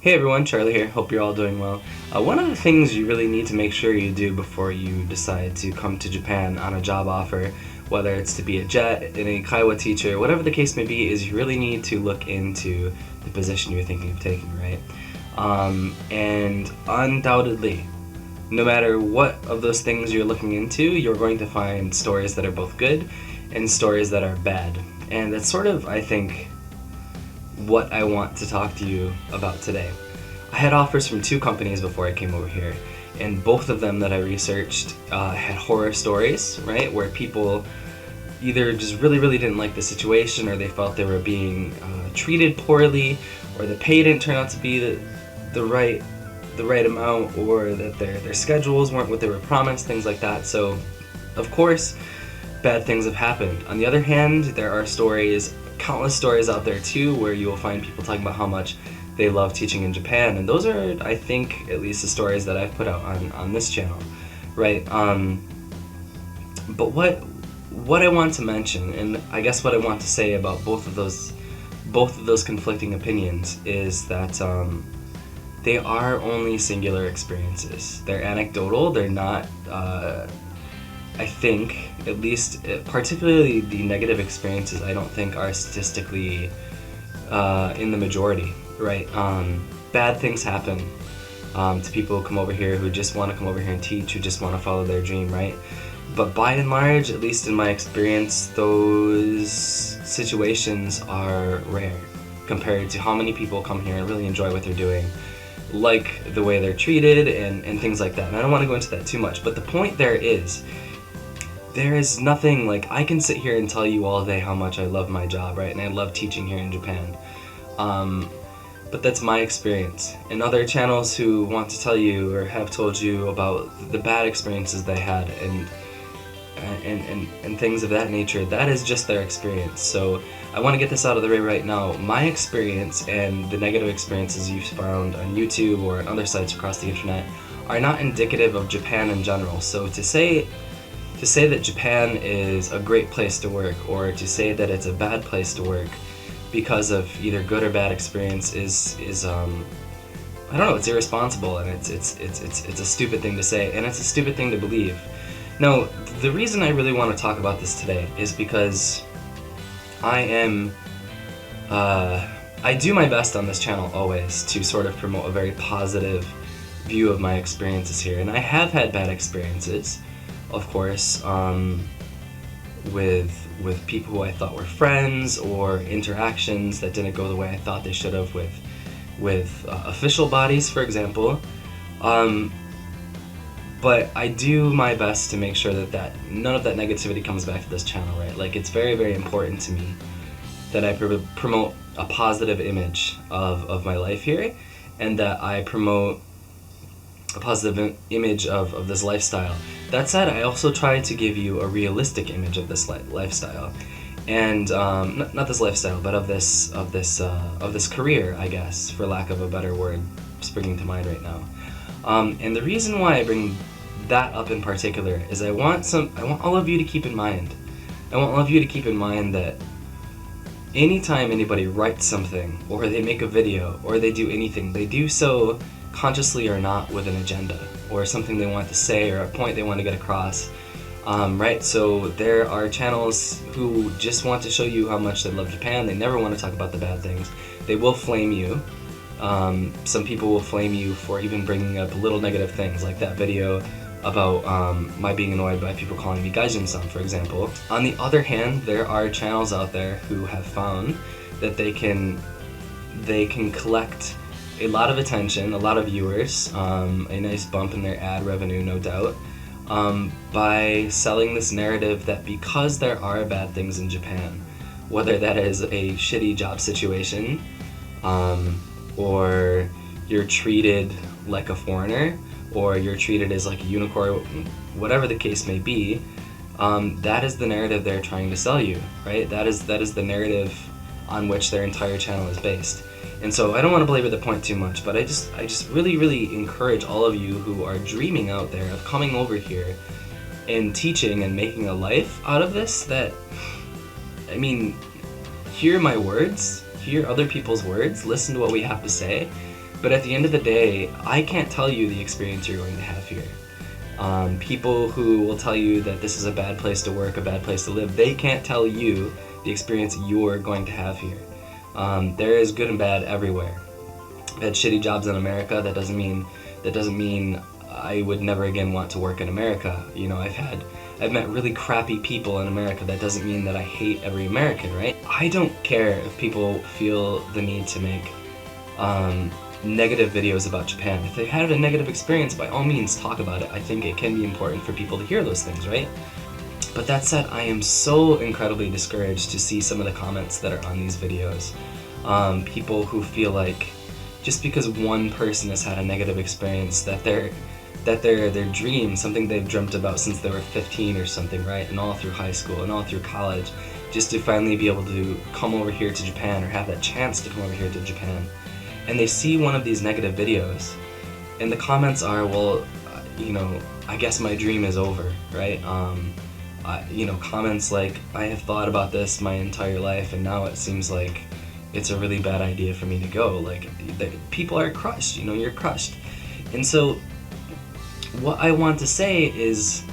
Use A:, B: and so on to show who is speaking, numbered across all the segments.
A: Hey everyone, Charlie here. Hope you're all doing well. One of the things you really need to make sure you do before you decide to come to Japan on a job offer, whether it's to be a jet, an Eikaiwa teacher, whatever the case may be, is you really need to look into the position you're thinking of taking, right? And undoubtedly, no matter what of those things you're looking into, you're going to find stories that are both good and stories that are bad. And that's sort of, I think, what I want to talk to you about today. I had offers from two companies before I came over here, and both of them that I researched had horror stories, right, where people either just really didn't like the situation, or they felt they were being treated poorly, or the pay didn't turn out to be the right amount, or that their schedules weren't what they were promised, things like that. So, of course, bad things have happened. On the other hand, there are stories, countless stories out there too, where you will find people talking about how much they love teaching in Japan, and those are, I think, at least the stories that I've put out on this channel, right? But what I want to mention, and I guess what I want to say about both of those conflicting opinions, is that they are only singular experiences. They're anecdotal. They're not. I think, at least, particularly the negative experiences, I don't think are statistically in the majority, right? Bad things happen to people who come over here, who just want to come over here and teach, who just want to follow their dream, right? But by and large, at least in my experience, those situations are rare compared to how many people come here and really enjoy what they're doing, like the way they're treated and things like that. And I don't want to go into that too much, but the point there is nothing, like, I can sit here and tell you all day how much I love my job, right? And I love teaching here in Japan. But that's my experience. And other channels who want to tell you or have told you about the bad experiences they had and things of that nature, that is just their experience. So I want to get this out of the way right now. My experience and the negative experiences you've found on YouTube or on other sites across the internet are not indicative of Japan in general. So to say that Japan is a great place to work, or to say that it's a bad place to work because of either good or bad experience is I don't know, it's irresponsible, and it's a stupid thing to say, and it's a stupid thing to believe. Now, the reason I really want to talk about this today is because I do my best on this channel always to sort of promote a very positive view of my experiences here, and I have had bad experiences, of course, with people who I thought were friends, or interactions that didn't go the way I thought they should have with official bodies, for example. But I do my best to make sure that none of that negativity comes back to this channel, right? Like, it's very important to me that I promote a positive image of my life here, and that I promote a positive image of this lifestyle. That said, I also try to give you a realistic image of this lifestyle, and not this lifestyle, but of this career, I guess, for lack of a better word springing to mind right now. And the reason why I bring that up in particular is I want all of you to keep in mind. I want all of you to keep in mind that anytime anybody writes something, or they make a video, or they do anything, they do so consciously or not with an agenda, or something they want to say, or a point they want to get across, right? So there are channels who just want to show you how much they love Japan. They never want to talk about the bad things. They will flame you. Some people will flame you for even bringing up little negative things, like that video about my being annoyed by people calling me gaijin-san, for example. On the other hand, there are channels out there who have found that they can collect a lot of attention, a lot of viewers, a nice bump in their ad revenue, no doubt, by selling this narrative that because there are bad things in Japan, whether that is a shitty job situation, or you're treated like a foreigner, or you're treated as like a unicorn, whatever the case may be, that is the narrative they're trying to sell you, right? That is the narrative on which their entire channel is based. And so I don't want to belabor the point too much, but I just really encourage all of you who are dreaming out there of coming over here and teaching and making a life out of this, that, I mean, hear my words, hear other people's words, listen to what we have to say, But at the end of the day, I can't tell you the experience you're going to have here. People who will tell you that this is a bad place to work, a bad place to live, they can't tell you the experience you're going to have here. There is good and bad everywhere. I've had shitty jobs in America. That doesn't mean I would never again want to work in America. You know, I've met really crappy people in America. That doesn't mean that I hate every American, right? I don't care if people feel the need to make negative videos about Japan. If they had a negative experience, by all means talk about it. I think it can be important for people to hear those things, right? But that said, I am so incredibly discouraged to see some of the comments that are on these videos. People who feel like just because one person has had a negative experience that their dream, something they've dreamt about since they were 15 or something, right? And all through high school and all through college, just to finally be able to come over here to Japan or have that chance to come over here to Japan. And they see one of these negative videos, and the comments are, well, you know, I guess my dream is over, right? You know, comments like, I have thought about this my entire life, and now it seems like it's a really bad idea for me to go. Like, people are crushed, you know, you're crushed. And so, what I want to say is,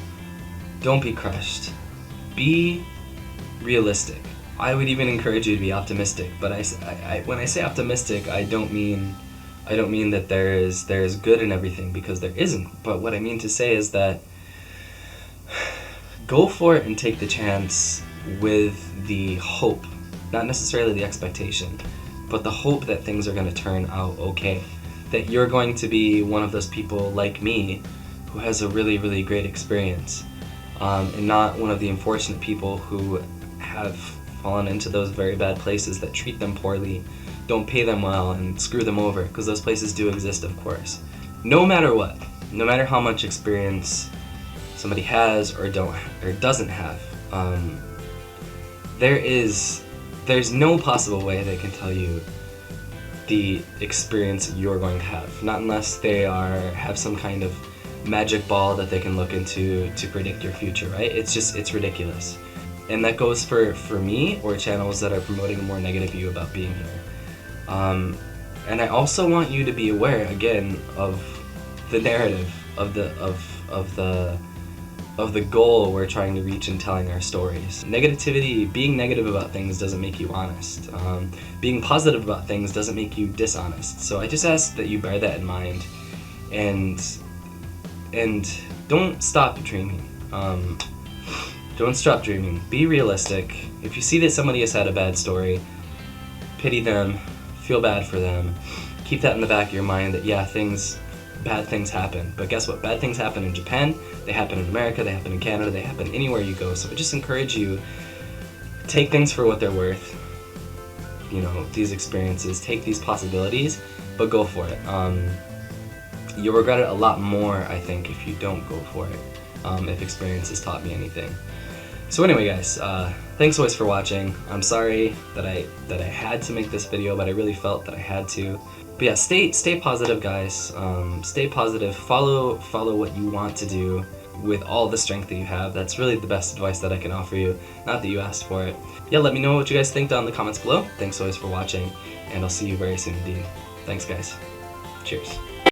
A: don't be crushed. Be realistic. I would even encourage you to be optimistic, but when I say optimistic, I don't mean that there is good in everything, because there isn't. But what I mean to say is that go for it and take the chance with the hope, not necessarily the expectation, but the hope that things are going to turn out okay. That you're going to be one of those people like me who has a really, really great experience, and not one of the unfortunate people who have fallen into those very bad places that treat them poorly, don't pay them well, and screw them over, because those places do exist, of course. No matter what, no matter how much experience somebody has or doesn't have, there's no possible way they can tell you the experience you're going to have, not unless they have some kind of magic ball that they can look into to predict your future, right? It's ridiculous. And that goes for me or channels that are promoting a more negative view about being here. And I also want you to be aware, again, of the narrative, of the goal we're trying to reach in telling our stories. Negativity, being negative about things doesn't make you honest. Being positive about things doesn't make you dishonest. So I just ask that you bear that in mind, and don't stop dreaming. Don't stop dreaming. Be realistic. If you see that somebody has had a bad story, pity them, feel bad for them. Keep that in the back of your mind that, yeah, bad things happen. But guess what? Bad things happen in Japan, they happen in America, they happen in Canada, they happen anywhere you go. So I just encourage you, take things for what they're worth. You know, these experiences, take these possibilities, but go for it. You'll regret it a lot more, I think, if you don't go for it, if experience has taught me anything. So anyway, guys, thanks always for watching. I'm sorry that I had to make this video, but I really felt that I had to. But yeah, stay positive, guys. Stay positive. Follow what you want to do with all the strength that you have. That's really the best advice that I can offer you. Not that you asked for it. Yeah, let me know what you guys think down in the comments below. Thanks always for watching, and I'll see you very soon indeed. Thanks, guys. Cheers.